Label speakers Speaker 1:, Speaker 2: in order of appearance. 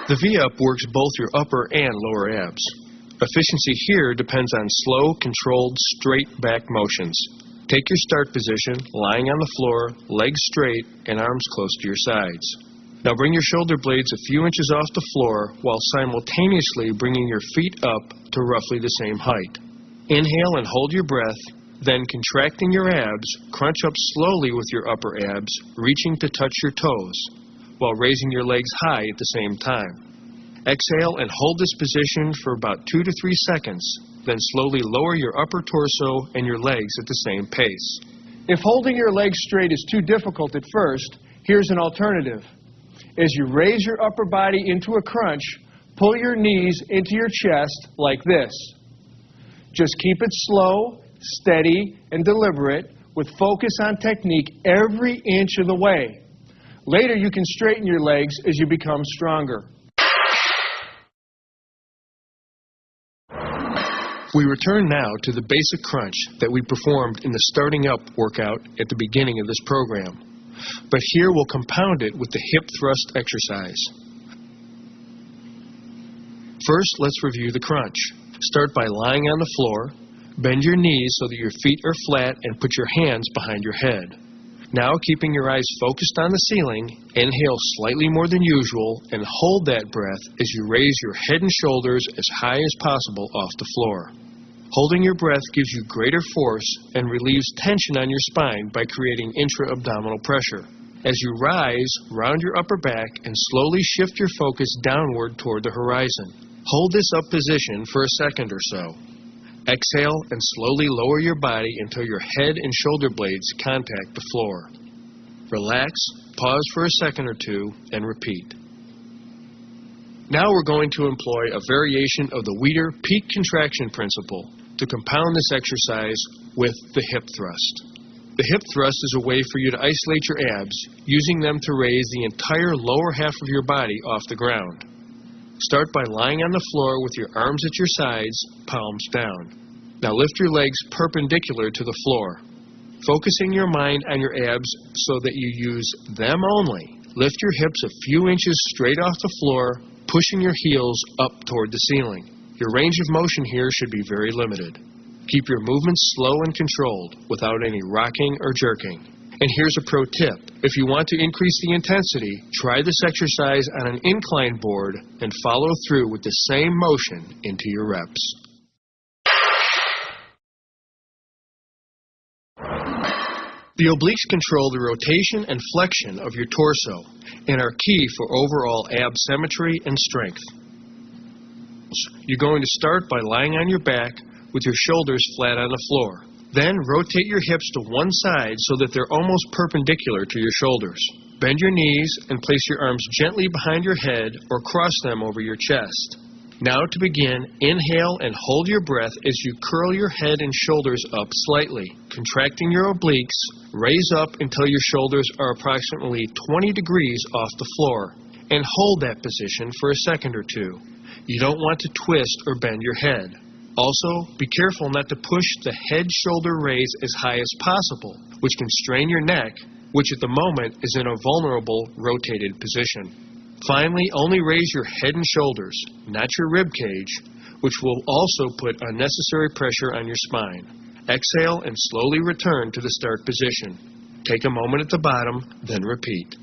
Speaker 1: The V-Up works both your upper and lower abs. Efficiency here depends on slow, controlled, straight back motions. Take your start position, lying on the floor, legs straight, and arms close to your sides. Now bring your shoulder blades a few inches off the floor while simultaneously bringing your feet up to roughly the same height. Inhale and hold your breath, then contracting your abs, crunch up slowly with your upper abs, reaching to touch your toes, while raising your legs high at the same time. Exhale and hold this position for about 2 to 3 seconds, then slowly lower your upper torso and your legs at the same pace.
Speaker 2: If holding your legs straight is too difficult at first, here's an alternative. As you raise your upper body into a crunch, pull your knees into your chest like this. Just keep it slow, steady, and deliberate with focus on technique every inch of the way. Later you can straighten your legs as you become stronger.
Speaker 1: We return now to the basic crunch that we performed in the starting up workout at the beginning of this program. But here we'll compound it with the hip thrust exercise. First, let's review the crunch. Start by lying on the floor. Bend your knees so that your feet are flat and put your hands behind your head. Now, keeping your eyes focused on the ceiling, inhale slightly more than usual and hold that breath as you raise your head and shoulders as high as possible off the floor. Holding your breath gives you greater force and relieves tension on your spine by creating intra-abdominal pressure. As you rise, round your upper back and slowly shift your focus downward toward the horizon. Hold this up position for a second or so. Exhale and slowly lower your body until your head and shoulder blades contact the floor. Relax, pause for a second or two, and repeat. Now we're going to employ a variation of the Weider peak contraction principle to compound this exercise with the hip thrust. The hip thrust is a way for you to isolate your abs, using them to raise the entire lower half of your body off the ground. Start by lying on the floor with your arms at your sides, palms down. Now lift your legs perpendicular to the floor. Focusing your mind on your abs so that you use them only. Lift your hips a few inches straight off the floor, pushing your heels up toward the ceiling. Your range of motion here should be very limited. Keep your movements slow and controlled, without any rocking or jerking. And here's a pro tip. If you want to increase the intensity, try this exercise on an incline board and follow through with the same motion into your reps. The obliques control the rotation and flexion of your torso and are key for overall ab symmetry and strength. You're going to start by lying on your back with your shoulders flat on the floor. Then rotate your hips to one side so that they're almost perpendicular to your shoulders. Bend your knees and place your arms gently behind your head or cross them over your chest. Now to begin, inhale and hold your breath as you curl your head and shoulders up slightly. Contracting your obliques, raise up until your shoulders are approximately 20 degrees off the floor, and hold that position for a second or two. You don't want to twist or bend your head. Also, be careful not to push the head-shoulder raise as high as possible, which can strain your neck, which at the moment is in a vulnerable rotated position. Finally, only raise your head and shoulders, not your rib cage, which will also put unnecessary pressure on your spine. Exhale and slowly return to the start position. Take a moment at the bottom, then repeat.